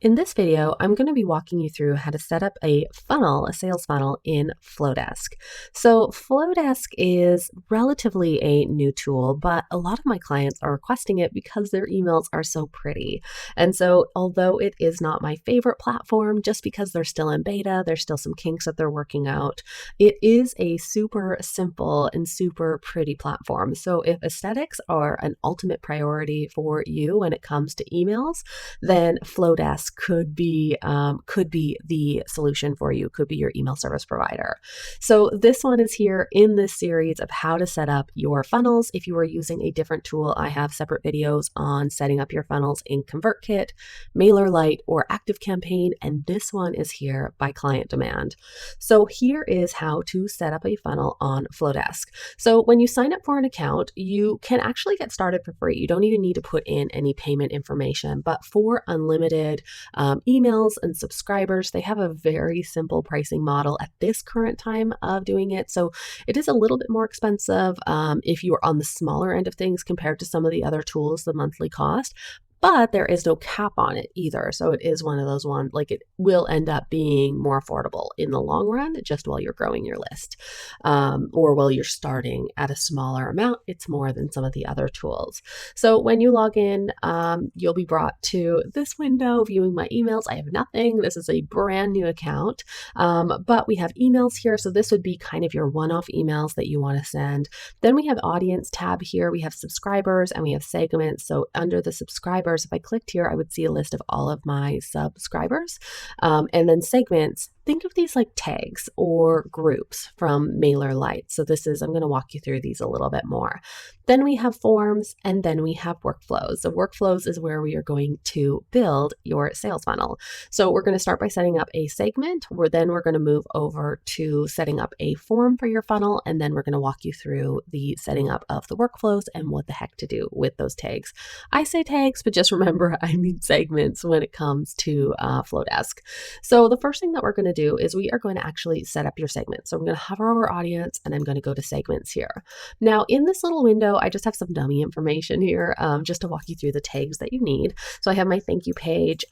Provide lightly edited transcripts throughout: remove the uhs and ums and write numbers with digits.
In this video, I'm going to be walking you through how to set up a funnel, a sales funnel in Flodesk. So Flodesk is relatively a new tool, but a lot of my clients are requesting it because their emails are so pretty. And so although it is not my favorite platform, just because they're still in beta, there's still some kinks that they're working out, it is a super simple and super pretty platform. So if aesthetics are an ultimate priority for you when it comes to emails, then Flodesk could be the solution for you, could be your email service provider. So this one is here in this series of how to set up your funnels. If you are using a different tool, I have separate videos on setting up your funnels in ConvertKit, MailerLite, or ActiveCampaign, and this one is here by client demand. So here is how to set up a funnel on Flodesk. So when you sign up for an account, you can actually get started for free. You don't even need to put in any payment information, but for unlimited emails and subscribers, they have a very simple pricing model at this current time of doing it. So it is a little bit more expensive if you are on the smaller end of things compared to some of the other tools, the monthly cost. But there is no cap on it either. So it is one of those ones, like it will end up being more affordable in the long run, just while you're growing your list. Or while you're starting at a smaller amount, it's more than some of the other tools. So when you log in, you'll be brought to this window viewing my emails. I have nothing. This is a brand new account, but we have emails here. So this would be kind of your one-off emails that you want to send. Then we have audience tab here. We have subscribers and we have segments. So under the subscribers, if I clicked here, I would see a list of all of my subscribers. And then segments, think of these like tags or groups from MailerLite. So I'm going to walk you through these a little bit more. Then we have forms, and then we have workflows. So workflows is where we are going to build your sales funnel. So we're going to start by setting up a segment, then we're going to move over to setting up a form for your funnel, and then we're going to walk you through the setting up of the workflows and what the heck to do with those tags. I say tags, but just remember I mean segments when it comes to Flodesk. So the first thing that we're going to do is we are going to actually set up your segment. So I'm going to hover over audience and I'm going to go to segments here. Now in this little window, I just have some dummy information here just to walk you through the tags that you need. So I have my thank you page.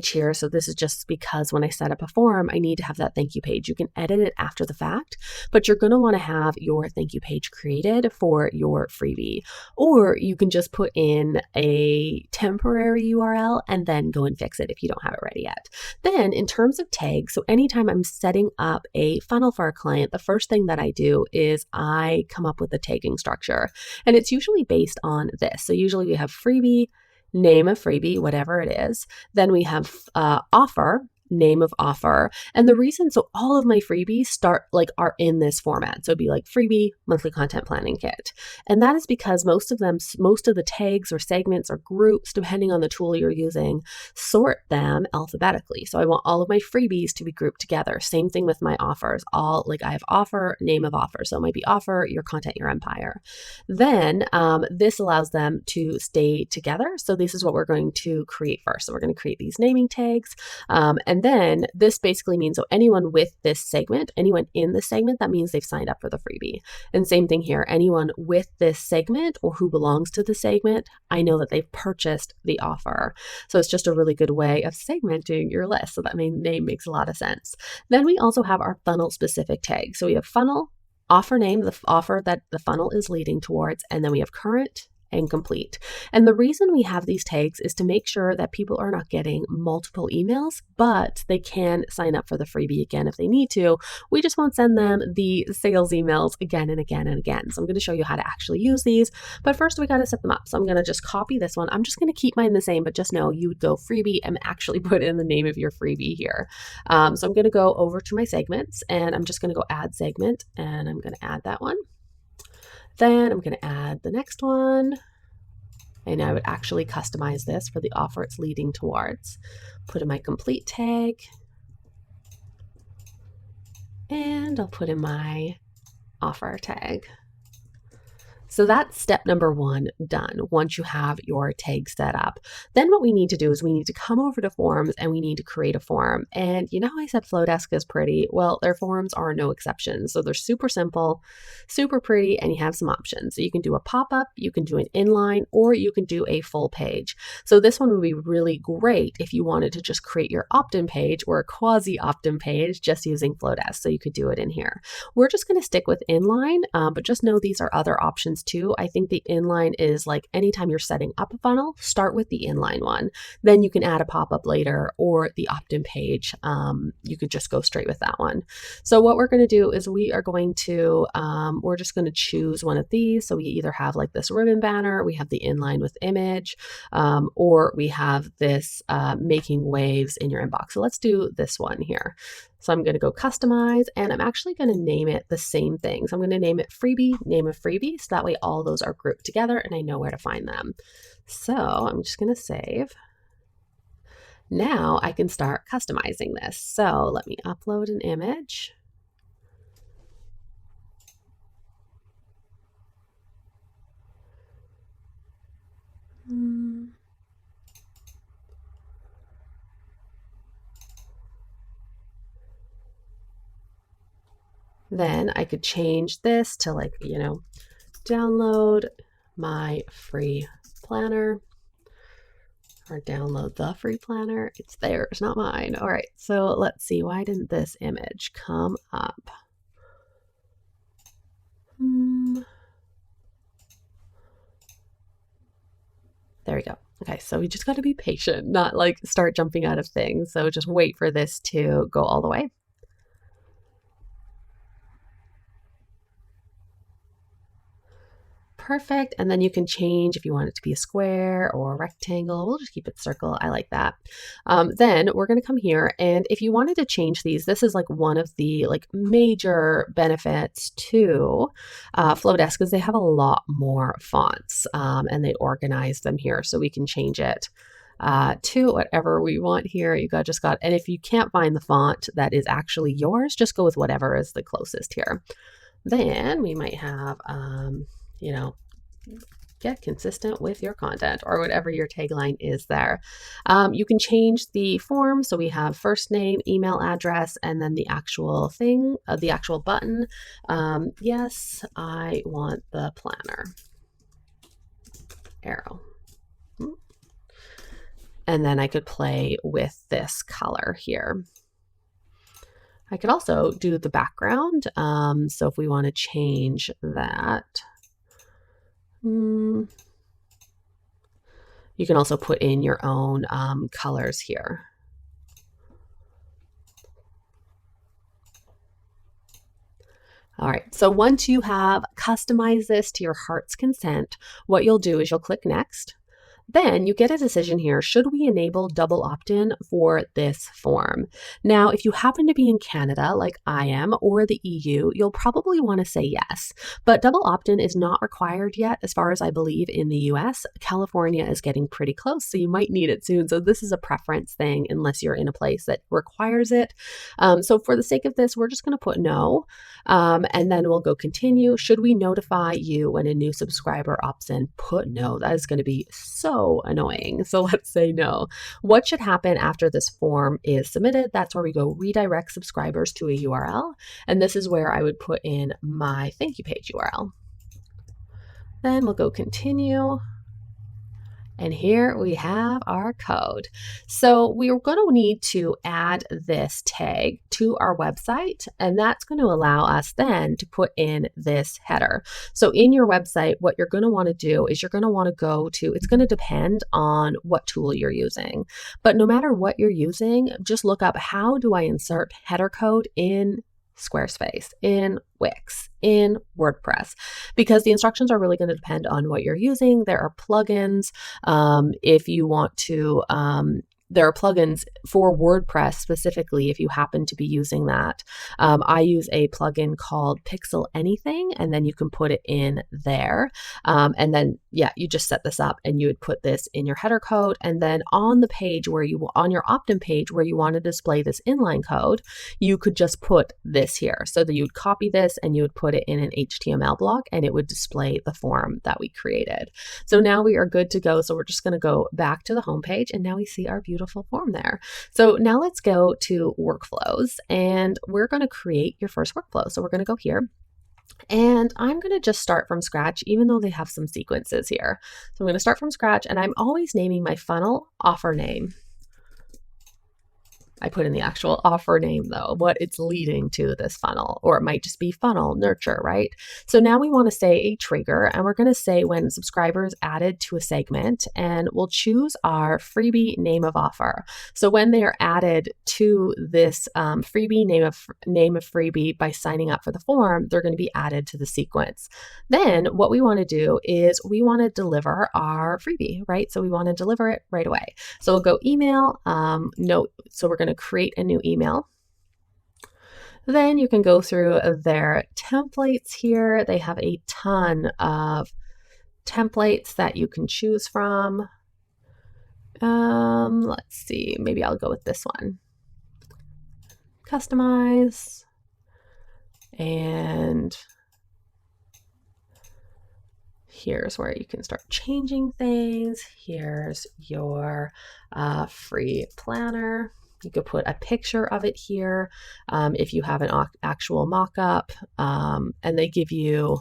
Here. So this is just because when I set up a form, I need to have that thank you page. You can edit it after the fact, but you're going to want to have your thank you page created for your freebie, or you can just put in a temporary URL and then go and fix it if you don't have it ready yet. Then in terms of tags, so anytime I'm setting up a funnel for a client, the first thing that I do is I come up with a tagging structure, and it's usually based on this. So usually we have freebie, name of freebie, whatever it is. Then we have offer, name of offer. And the reason, so all of my freebies are in this format. So it'd be like freebie, monthly content planning kit. And that is because most of the tags or segments or groups, depending on the tool you're using, sort them alphabetically. So I want all of my freebies to be grouped together. Same thing with my offers. I have offer, name of offer. So it might be offer, your content, your empire. Then this allows them to stay together. So this is what we're going to create first. So we're going to create these naming tags. And then this basically means, so anyone in this segment, that means they've signed up for the freebie. And same thing here, anyone with this segment or who belongs to the segment, I know that they've purchased the offer. So it's just a really good way of segmenting your list. So that name makes a lot of sense. Then we also have our funnel specific tags. So we have funnel, offer name, the offer that the funnel is leading towards, and then we have current and complete. And the reason we have these tags is to make sure that people are not getting multiple emails, but they can sign up for the freebie again if they need to. We just won't send them the sales emails again and again and again. So I'm going to show you how to actually use these, but first we got to set them up. So I'm going to just copy this one. I'm just going to keep mine the same, but just know you would go freebie and actually put in the name of your freebie here. So I'm going to go over to my segments and I'm just going to go add segment, and I'm going to add that one. Then I'm going to add the next one, and I would actually customize this for the offer it's leading towards. Put in my complete tag, and I'll put in my offer tag. So that's step number one done once you have your tag set up. Then what we need to do is we need to come over to forms and we need to create a form. And you know how I said Flodesk is pretty? Well, their forms are no exception. So they're super simple, super pretty, and you have some options. So you can do a pop-up, you can do an inline, or you can do a full page. So this one would be really great if you wanted to just create your opt-in page or a quasi opt-in page just using Flodesk. So you could do it in here. We're just going to stick with inline, but just know these are other options too. I think the inline is like anytime you're setting up a funnel, start with the inline one. Then you can add a pop-up later or the opt-in page. You could just go straight with that one. So what we're going to do is we are going to, we're just going to choose one of these. So we either have like this ribbon banner, we have the inline with image, or we have this making waves in your inbox. So let's do this one here. So I'm going to go customize, and I'm actually going to name it the same thing. So I'm going to name it freebie, name of freebie. So that way all those are grouped together and I know where to find them. So I'm just going to save. Now I can start customizing this. So let me upload an image. Then I could change this to like, download my free planner or download the free planner. It's theirs, not mine. All right, so let's see. Why didn't this image come up? There we go. Okay, so we just got to be patient, not like start jumping out of things. So just wait for this to go all the way. Perfect. And then you can change if you want it to be a square or a rectangle. We'll just keep it circle. I like that. Then we're going to come here, and if you wanted to change these, this is like one of the like major benefits to Flodesk because they have a lot more fonts and they organize them here, so we can change it to whatever we want here. And if you can't find the font that is actually yours, just go with whatever is the closest here. Then we might have get consistent with your content or whatever your tagline is there. You can change the form. So we have first name, email address, and then the actual thing, the actual button. Yes, I want the planner. Arrow. And then I could play with this color here. I could also do the background. So if we want to change that, you can also put in your own colors here. All right, so once you have customized this to your heart's content, what you'll do is you'll click next. Then you get a decision here. Should we enable double opt-in for this form? Now, if you happen to be in Canada, like I am, or the EU, you'll probably want to say yes. But double opt-in is not required yet, as far as I believe in the US. California is getting pretty close, so you might need it soon. So this is a preference thing unless you're in a place that requires it. So for the sake of this, we're just going to put no, and then we'll go continue. Should we notify you when a new subscriber opts in? Put no. That is going to be so annoying. So let's say no. What should happen after this form is submitted? That's where we go redirect subscribers to a URL. And this is where I would put in my thank you page URL. Then we'll go continue. And here we have our code. So we're going to need to add this tag to our website, and that's going to allow us then to put in this header. So in your website, what you're going to want to do is you're going to want to go to, it's going to depend on what tool you're using, but no matter what you're using, just look up how do I insert header code in Squarespace, in Wix, in WordPress, because the instructions are really going to depend on what you're using. There are plugins. If you want to there are plugins for WordPress specifically if you happen to be using that. I use a plugin called Pixel Anything, and then you can put it in there. And then, yeah, you just set this up and you would put this in your header code. And then on the page on your opt-in page where you want to display this inline code, you could just put this here. So that you would copy this and you would put it in an HTML block and it would display the form that we created. So now we are good to go. So we're just going to go back to the home page and now we see our beautiful form there. So now let's go to workflows and we're going to create your first workflow. So we're going to go here and I'm going to just start from scratch, even though they have some sequences here. So I'm going to start from scratch and I'm always naming my funnel offer name. I put in the actual offer name though, what it's leading to this funnel, or it might just be funnel nurture, right? So now we want to say a trigger and we're going to say when subscribers added to a segment and we'll choose our freebie name of offer. So when they are added to this freebie name of freebie by signing up for the form, they're going to be added to the sequence. Then what we want to do is we want to deliver our freebie, right? So we want to deliver it right away. So we'll go email, so we're going to create a new email. Then you can go through their templates here. They have a ton of templates that you can choose from. Let's see, maybe I'll go with this one. Customize. And here's where you can start changing things. Here's your free planner. You could put a picture of it here if you have an actual mock-up, and they give you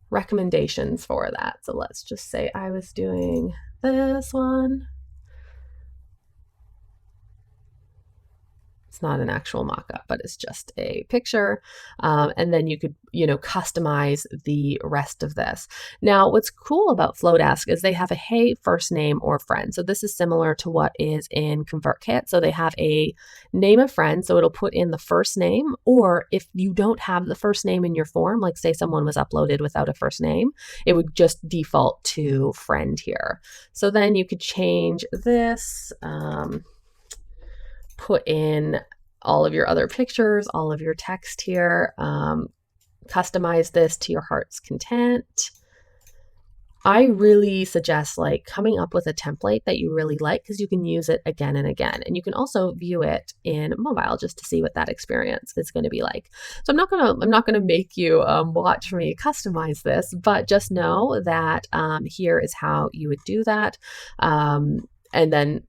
recommendations for that. So let's just say I was doing this one. It's not an actual mock-up, but it's just a picture. And then you could, customize the rest of this. Now, what's cool about Flodesk is they have a hey, first name, or friend. So this is similar to what is in ConvertKit. So they have a name of friend. So it'll put in the first name, or if you don't have the first name in your form, like say someone was uploaded without a first name, it would just default to friend here. So then you could change this, put in all of your other pictures, all of your text here, customize this to your heart's content. I really suggest coming up with a template that you really like because you can use it again and again. And you can also view it in mobile just to see what that experience is going to be like. So I'm not gonna make you watch me customize this, but just know that here is how you would do that. And then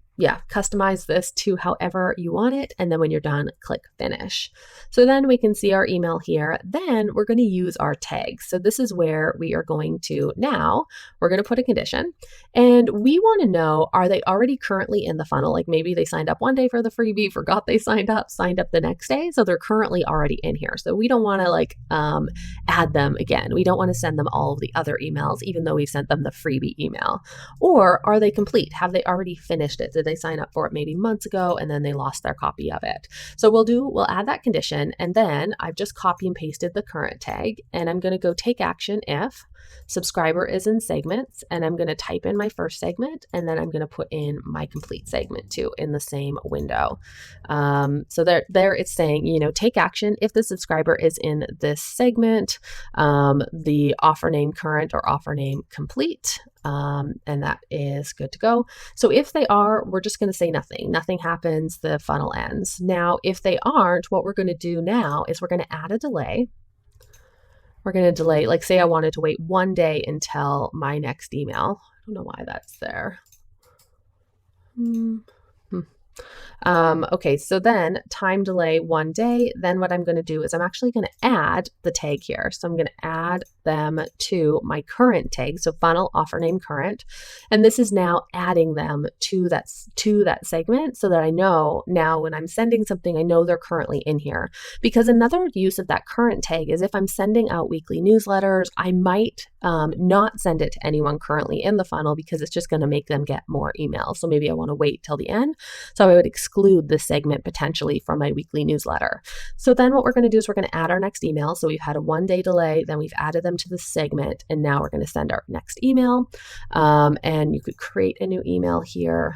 customize this to however you want it. And then when you're done, click finish. So then we can see our email here. Then we're going to use our tags. So this is where we are going to now, we're going to put a condition and we want to know, are they already currently in the funnel? Like maybe they signed up one day for the freebie, forgot they signed up the next day. So they're currently already in here. So we don't want to add them again. We don't want to send them all of the other emails, even though we've sent them the freebie email. Or are they complete? Have they already finished it? Did they sign up for it maybe months ago and then they lost their copy of it? So we'll add that condition, and then I've just copy and pasted the current tag, and I'm going to go take action if subscriber is in segments, and I'm going to type in my first segment, and then I'm going to put in my complete segment too in the same window. So there it's saying, take action if the subscriber is in this segment, the offer name current or offer name complete, and that is good to go. So if they are, we're just going to say nothing. Nothing happens, the funnel ends. Now, if they aren't, what we're going to do now is we're going to add a delay. We're going to delay, say I wanted to wait 1 day until my next email. I don't know why that's there. Okay, so then time delay 1 day. Then what I'm going to do is I'm actually going to add the tag here. So I'm going to add them to my current tag. So funnel offer name current. And this is now adding them to that segment so that I know now when I'm sending something, I know they're currently in here. Because another use of that current tag is if I'm sending out weekly newsletters, I might not send it to anyone currently in the funnel because it's just going to make them get more emails. So maybe I want to wait till the end. So I would exclude this segment potentially from my weekly newsletter. So then what we're going to do is we're going to add our next email. So we've had a 1 day delay, then we've added them to the segment, and now we're going to send our next email. And you could create a new email here.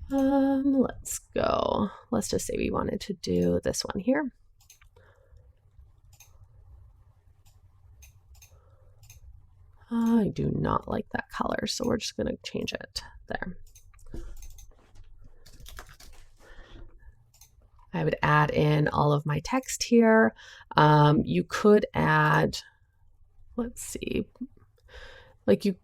Let's go. Let's just say we wanted to do this one here. I do not like that color, so we're just going to change it there. I would add in all of my text here. You could add, let's see, like you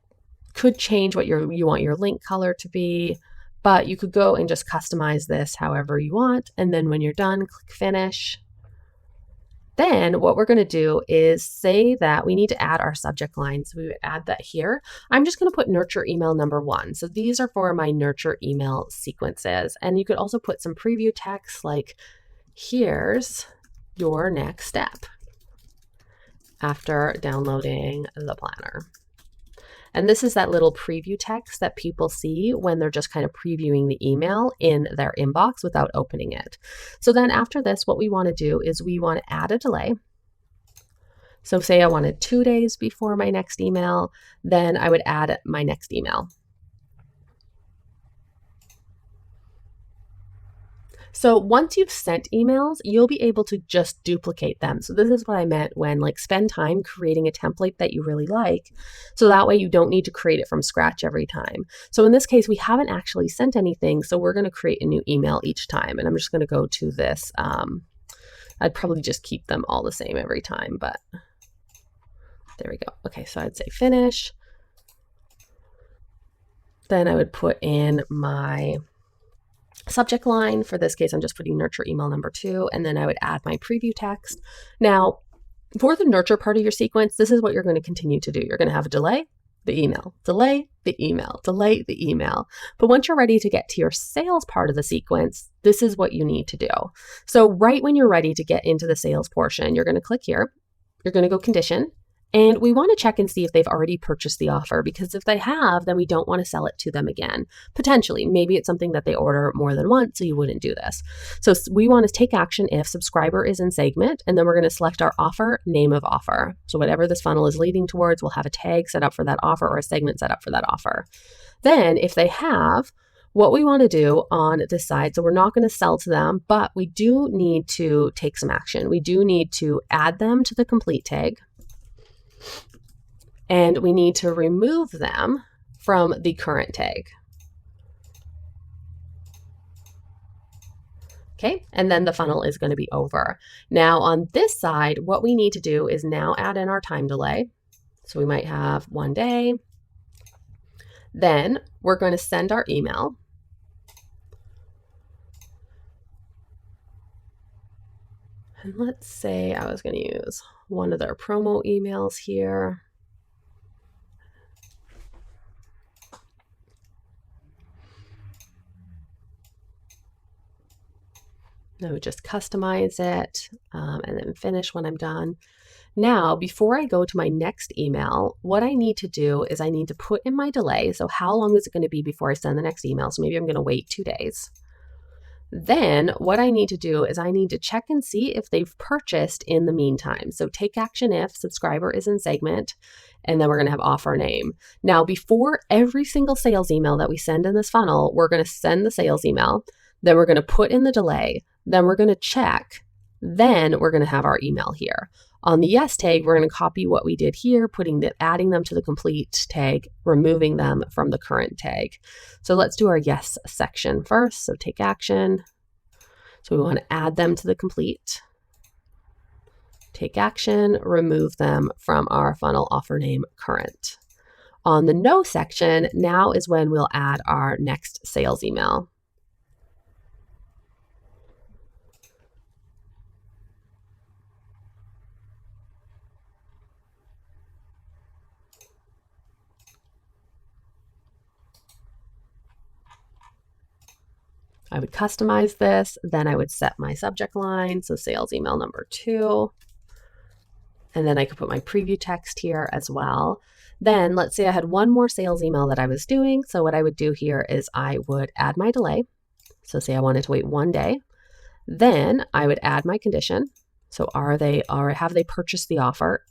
could change what you want your link color to be, but you could go and just customize this however you want. And then when you're done, click finish. Then what we're going to do is say that we need to add our subject line. So we would add that here. I'm just going to put nurture email number 1. So these are for my nurture email sequences. And you could also put some preview text like, here's your next step after downloading the planner. And this is that little preview text that people see when they're just kind of previewing the email in their inbox without opening it. So then after this, what we want to do is we want to add a delay. So say I wanted 2 days before my next email, then I would add my next email. So once you've sent emails, you'll be able to just duplicate them. So this is what I meant when spend time creating a template that you really like. So that way you don't need to create it from scratch every time. So in this case, we haven't actually sent anything. So we're going to create a new email each time. And I'm just going to go to this. I'd probably just keep them all the same every time, but there we go. Okay, so I'd say finish. Then I would put in my subject line. For this case, I'm just putting nurture email number 2, and then I would add my preview text. Now, for the nurture part of your sequence, this is what you're going to continue to do. You're going to have a delay, the email, delay, the email, delay, the email. But once you're ready to get to your sales part of the sequence, this is what you need to do. So right when you're ready to get into the sales portion, you're going to click here. You're going to go condition. And we want to check and see if they've already purchased the offer, because if they have, then we don't want to sell it to them again. Potentially, maybe it's something that they order more than once, so you wouldn't do this. So we want to take action if subscriber is in segment, and then we're going to select our offer, name of offer. So whatever this funnel is leading towards, we'll have a tag set up for that offer or a segment set up for that offer. Then if they have, what we want to do on this side, so we're not going to sell to them, but we do need to take some action. We do need to add them to the complete tag. And we need to remove them from the current tag. Okay, and then the funnel is going to be over. Now on this side, what we need to do is now add in our time delay. So we might have 1 day. Then we're going to send our email. And let's say I was going to use one of their promo emails here. I would just customize it and then finish when I'm done. Now, before I go to my next email, what I need to do is I need to put in my delay. So how long is it going to be before I send the next email? So maybe I'm going to wait 2 days. Then what I need to do is I need to check and see if they've purchased in the meantime. So take action if subscriber is in segment, and then we're going to have offer name. Now, before every single sales email that we send in this funnel, we're going to send the sales email. Then we're going to put in the delay. Then we're going to check. Then we're going to have our email here. On the yes tag, we're going to copy what we did here, adding them to the complete tag, removing them from the current tag. So let's do our yes section first. So take action. So we want to add them to the complete. Take action, remove them from our funnel offer name current. On the no section, now is when we'll add our next sales email. I would customize this, then I would set my subject line, so sales email number 2, and then I could put my preview text here as well. Then let's say I had one more sales email that I was doing, so what I would do here is I would add my delay, so say I wanted to wait 1 day, then I would add my condition, so have they purchased the offer?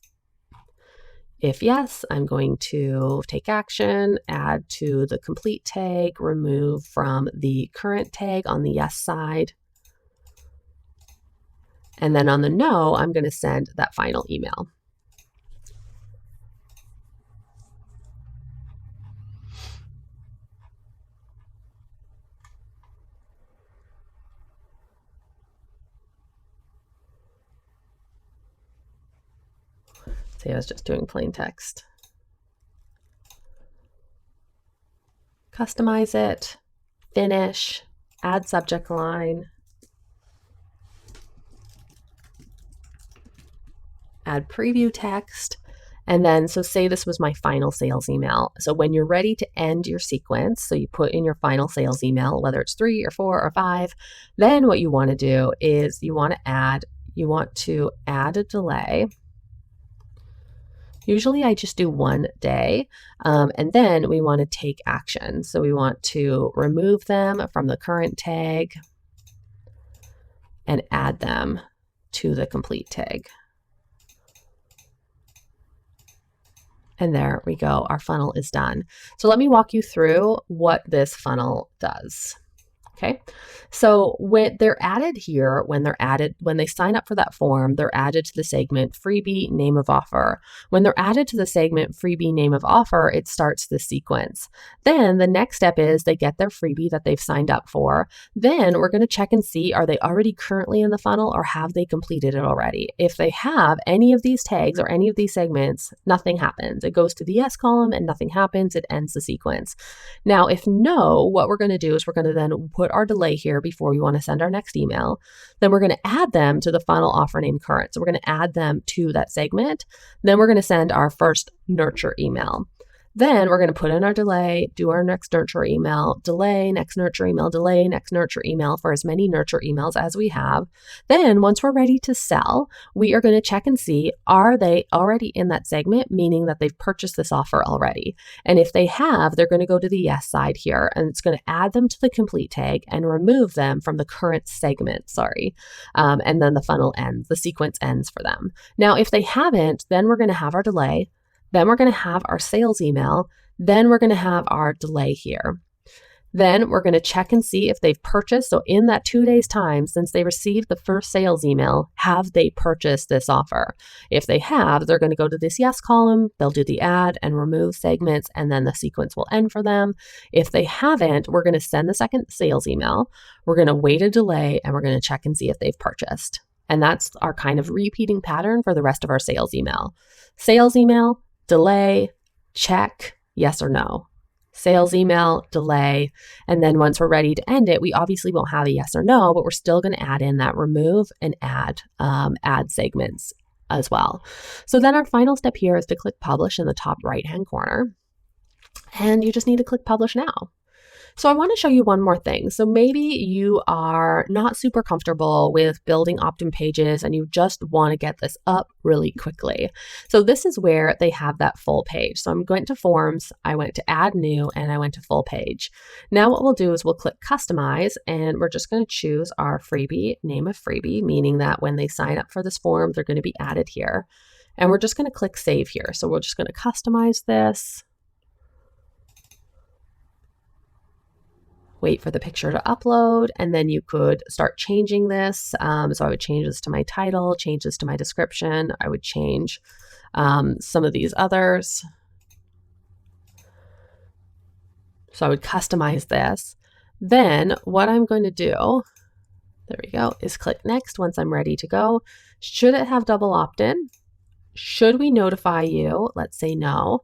If yes, I'm going to take action, add to the complete tag, remove from the current tag on the yes side. And then on the no, I'm going to send that final email. See, I was just doing plain text. Customize it, finish, add subject line, add preview text, and then, so say this was my final sales email. So when you're ready to end your sequence, so you put in your final sales email, whether it's 3 or 4 or 5, then what you want to do is you want to add a delay. Usually I just do 1 day, and then we want to take action. So we want to remove them from the current tag and add them to the complete tag. And there we go, our funnel is done. So let me walk you through what this funnel does. Okay, so when they're added here, when they sign up for that form, they're added to the segment freebie name of offer. When they're added to the segment freebie name of offer, it starts the sequence. Then the next step is they get their freebie that they've signed up for. Then we're going to check and see, are they already currently in the funnel or have they completed it already? If they have any of these tags or any of these segments, nothing happens. It goes to the yes column and nothing happens. It ends the sequence. Now, if no, what we're going to do is we're going to then put our delay here before we want to send our next email. Then we're going to add them to the funnel offer name current. So we're going to add them to that segment. Then we're going to send our first nurture email. Then we're going to put in our delay, do our next nurture email, delay, next nurture email, delay, next nurture email for as many nurture emails as we have. Then once we're ready to sell, we are going to check and see, are they already in that segment, meaning that they've purchased this offer already? And if they have, they're going to go to the yes side here, and it's going to add them to the complete tag and remove them from the current segment, and then the funnel ends, the sequence ends for them. Now, if they haven't, then we're going to have our delay. Then we're going to have our sales email. Then we're going to have our delay here. Then we're going to check and see if they've purchased. So in that 2 days time, since they received the first sales email, have they purchased this offer? If they have, they're going to go to this yes column. They'll do the add and remove segments, and then the sequence will end for them. If they haven't, we're going to send the second sales email. We're going to wait a delay, and we're going to check and see if they've purchased. And that's our kind of repeating pattern for the rest of our sales email. Sales email, delay, check, yes or no. Sales email, delay, and then once we're ready to end it, we obviously won't have a yes or no, but we're still going to add in that remove and add segments as well. So then our final step here is to click publish in the top right-hand corner, and you just need to click publish now. So I want to show you one more thing. So maybe you are not super comfortable with building opt-in pages and you just want to get this up really quickly. So this is where they have that full page. So I'm going to forms, I went to add new, and I went to full page. Now what we'll do is we'll click customize, and we're just going to choose our freebie, name of freebie, meaning that when they sign up for this form, they're going to be added here. And we're just going to click save here. So we're just going to customize this. Wait for the picture to upload, and then you could start changing this. So I would change this to my title, change this to my description. I would change some of these others. So I would customize this. Then what I'm going to do, there we go, is click next once I'm ready to go. Should it have double opt-in? Should we notify you? Let's say no.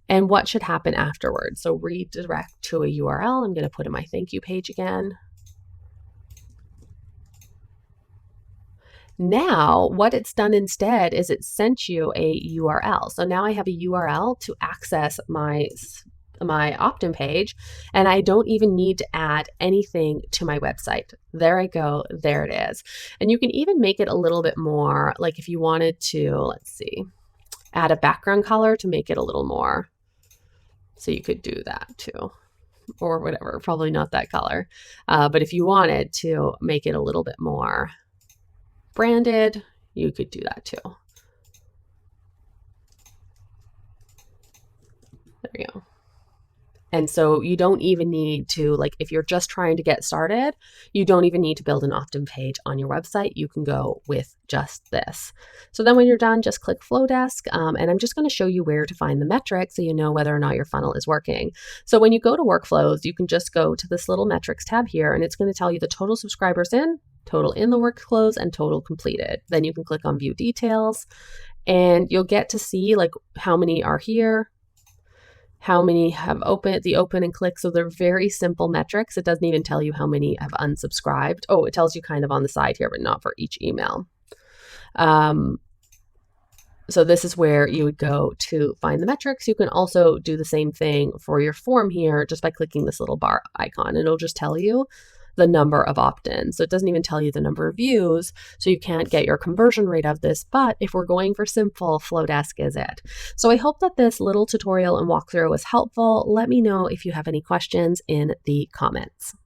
And what should happen afterwards? So redirect to a URL. I'm going to put in my thank you page again. Now, what it's done instead is it sent you a URL. So now I have a URL to access my opt-in page, and I don't even need to add anything to my website. There I go. There it is. And you can even make it a little bit more, like if you wanted to, let's see, add a background color to make it a little more. So you could do that too, or whatever, probably not that color. But if you wanted to make it a little bit more branded, you could do that too. There you go. And so you don't even need to, like, if you're just trying to get started, you don't even need to build an opt-in page on your website. You can go with just this. So then when you're done, just click Flodesk. And I'm just going to show you where to find the metrics so you know whether or not your funnel is working. So when you go to workflows, you can just go to this little metrics tab here, and it's going to tell you the total subscribers in, total in the workflows, and total completed. Then you can click on view details, and you'll get to see like how many are here, how many have the open and click. So they're very simple metrics. It doesn't even tell you how many have unsubscribed. Oh, it tells you kind of on the side here, but not for each email. So this is where you would go to find the metrics. You can also do the same thing for your form here just by clicking this little bar icon. It'll just tell you the number of opt-ins. So it doesn't even tell you the number of views, so you can't get your conversion rate of this. But if we're going for simple, Flodesk is it. So I hope that this little tutorial and walkthrough was helpful. Let me know if you have any questions in the comments.